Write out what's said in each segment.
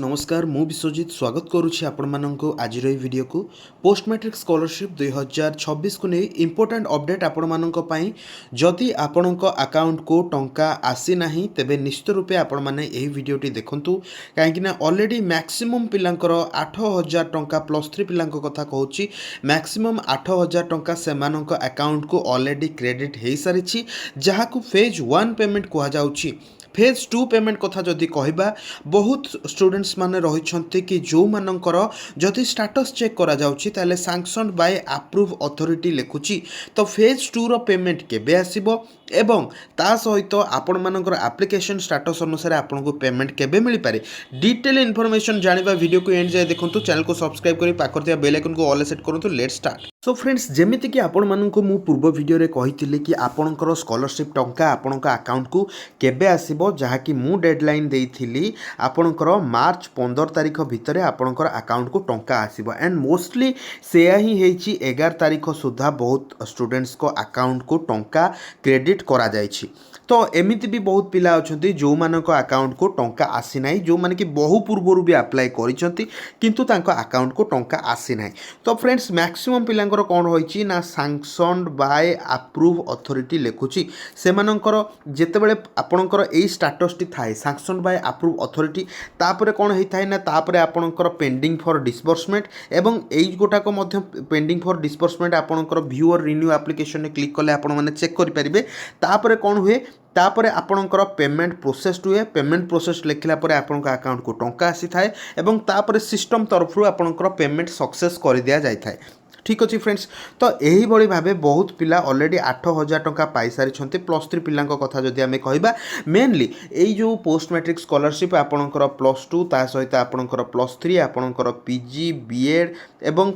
नमस्कार मु विश्वजित स्वागत करुच्ची आपको आज वीडियो को पोस्ट मैट्रिक स्कॉलरशिप 2026 को नहीं इंपोर्टेंट अपडेट आपण जदि आपण अकाउंट को टंका आसी ना तेबे निश्चित रूपे आपण मैंने यही वीडियोटी देखूँ कहीं ऑलरेडी मैक्सिमम पिलांकर 8,000 टंका +3 पिला कथा कहूँ मैक्सिमम 8,000 टंका से अकाउंट को ऑलरेडी क्रेडिट हो सारी जहाँ को फेज 1 पेमेंट कहुच्छी। फेज 2 पेमेंट कथा जदि कहबा बहुत स्टूडेंट्स माने रही कि जो मानकर जदि स्टाटस चेक करा जाउछि ताले सैंक्शनड बाय अप्रूव अथॉरिटी लिखुछि तो फेज 2 रो पेमेंट केबे आसीबो एवं ता सहित आपण मानकर एप्लिकेशन स्टाटस अनुसार आपन को पेमेंट केबे मिली पारे डिटेल इन्फॉर्मेशन जानिबा वीडियो को एंड जाय देखंतु चैनल को सब्सक्राइब करी पाखर दिया बेल आइकन को ऑल सेट करंतु लेट्स स्टार्ट। सो फ्रेंड्स जेमिति कि आपण माननको मु पूर्व वीडियो रे कहिथिले कि आपणकर स्कॉलरशिप टंका आपणक अकाउंट को केबे आसीबो जहा कि मु डेडलाइन देइथिली आपणकर मार्च 15 तारिख भितर आपणकर अकाउंट को टंका आसीबो एंड मोस्टली सेया ही हेछि 11 तारिख सुधा बहुत स्टूडेंट्स को अकाउंट को टंका क्रेडिट करा जायछि। तो एमिति भी बहुत पिला अछंती जो मानक अकाउंट को टंका आसी नाही जो माने कि बहु पूर्वरु भी अप्लाई करिसंती किंतु तांको अकाउंट को टंका आसी नाही। तो फ्रेंड्स मैक्सिमम पिलांकर कोन होईची ना सैंक्शनड बाय अप्रूव अथॉरिटी लेखुची सेमानकर जेतेबेले आपणकर एई स्टेटस टी थाए सैंक्शनड बाय अप्रूव अथॉरिटी तापरे कोन हेई थाए ना तापरे आपणकर पेंडिंग फॉर डिस्बर्समेंट एवं एई गोटा को मध्य पेंडिंग फॉर डिस्बर्समेंट आपणकर व्यू और रिन्यू एप्लिकेशन ने क्लिक कले आपण माने चेक करि परिबे तापरे कोन हुए तापरे आपणकर पेमेंट प्रोसेस हुए पेमेंट प्रोसेस लिखला परे आपणक अकाउंट को टंका आसी थाए एवं तापरे सिस्टम तरफ आपणकर पेमेंट सक्सेस कर दिया जाय थाए। ठीक अच्छे फ्रेंड्स तो यही भाई भाव बहुत पिला ऑलरेडी 8,000 टंका पाई सारी +3 पिला कथा जदि आम कह मेनली यही जो पोस्ट मैट्रिक स्कॉलरशिप आपणकर +2 ता सहित आपणकर +3 आपणकर पीजी बीएड एवं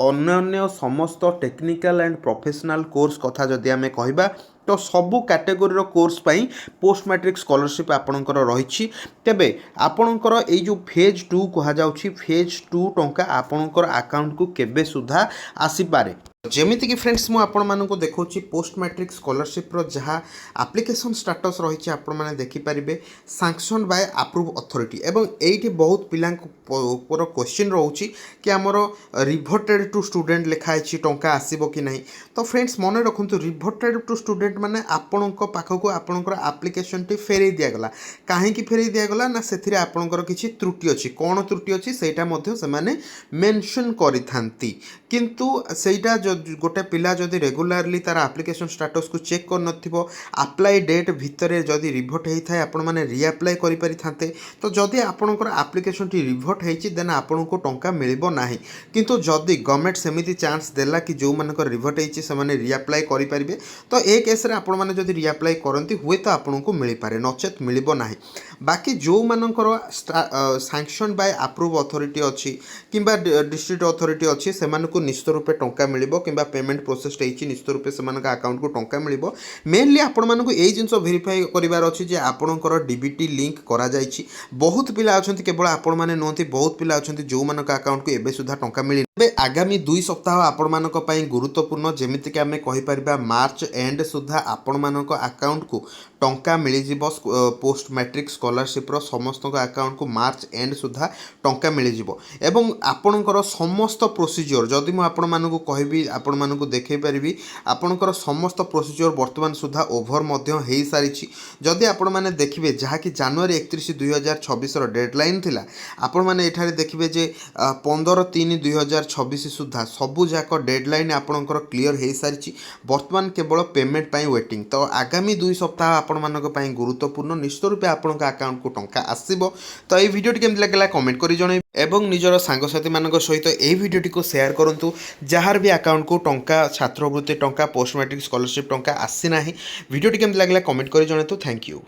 अन्य समस्त टेक्निकल एंड प्रोफेशनल कोर्स कथा जदि आम कह तो सबू कैटेगोरी कोर्स पाई पोस्ट मैट्रिक स्कॉलरशिप आपणकर रही तेबे आपणकर ए जो फेज 2 कहा जाउछि फेज 2 टंका आपणकर अकाउंट को केबे सुधा आसी पारे जेमिति कि फ्रेंड्स मु आपण माननको देखौछि पोस्ट मैट्रिक स्कॉलरशिप रो जहाँ एप्लिकेशन स्टेटस रही आपण माने देखि परिबे सैंक्शन बाय अप्रूव अथॉरिटी एवं एइठी बहुत पिलांक ऊपर क्वेश्चन रहउछि कि हमर रिवर्टेड टू स्टूडेंट लिखाइ छि टंका आसीबो कि नहीं। तो फ्रेंड्स मन रखंतु रिवर्टेड टू स्टूडेंट माने आपणक पाखको आपणकर एप्लिकेशन टी फेरै दिया गला काहे कि फेरै दिया गला ना सेथिरे आपणकर किछि त्रुटि अछि कोन त्रुटि अछि सेटा मध्ये से माने मेंशन करिथांती किंतु सेटा गोटे पिला जदि रेगुलारली तार एप्लिकेशन स्टेटस को चेक कर नथिबो अप्लाई डेट भितर जदि रिवर्ट हेई थाए आपण माने रीअप्लाई करि पारि थांते तो जदि आपणकर एप्लिकेशन टी रिवर्ट हेइछि देन आपण को टंका मिलिबो नाही किंतु जदि गवर्नमेंट सेमिति चांस देला कि जो मानकर रिवर्ट हेइछि से माने रीअप्लाई करि परिबे तो ए केस रे आपण माने जदि रीअप्लाई करंती हुए तो आपण को मिलि पारे नचेत मिलिबो नाही। बाकी जो मानकर सैंक्शन बाय अप्रूव अथॉरिटी अछि किबा डिस्ट्रिक्ट अथॉरिटी अछि से मानको निश्चित रूपे टंका मिलिबो किंबा पेमेंट प्रोसेस होइछि निश्चित रूपे से अकाउंट को टंका मिलिबो। मेनली आपण मानको एई जिंस वेरीफाई करिवार अछि जे आपणकर डीबीटी लिंक करा जाइछि बहुत पिला अछंती केवल आपण माने नोंती बहुत पिला अछंती जो मानक अकाउंट को एबे सुधा टंका मिलि आगामी 2 सप्ताह आपण मानक पई गुरुत्वपूर्ण जेमिति कि आमे कहि परिबा मार्च एंड सुधा आपण मानक अकाउंट को टंका मिलि जिवो पोस्ट मैट्रिक स्कॉलरशिप रो समस्त अकाउंट को मार्च एंड सुधा टंका मिलि जिवो एवं आपणकर समस्त प्रोसीजर जदि मु आपण मानक कहबी आपण मानक देखै परिबी आपणकर समस्त प्रोसीजर वर्तमान सुधा ओभर मध्य हेई सारिछि जदि आपण माने देखिबे जहा कि जनवरी 31 2026 रो डेडलाइन थिला आपण माने एठारे देखिबे जे 15/3/2026 सुधा सबु जाक डेडलाइन आपणकर क्लियर हेई सारिछि वर्तमान केवल पेमेंट पई वेटिंग। तो आगामी 2 सप्ताह आपण मानक पई गुरुत्वपूर्ण निश्चित रूपे आपणक अकाउंट को टंका आसीबो। तो ए वीडियो केमति लागला कमेंट करि जणै एवं निजर सांगसाथी मानक सहित ए वीडियोटी को शेयर करंतु जहार भी अकाउंट को टंका छात्रवृत्ति टंका पोस्ट मैट्रिक स्कॉलरशिप टंका आसी नाही वीडियोटी केमति लागला कमेंट करि जणैतु। Thank you.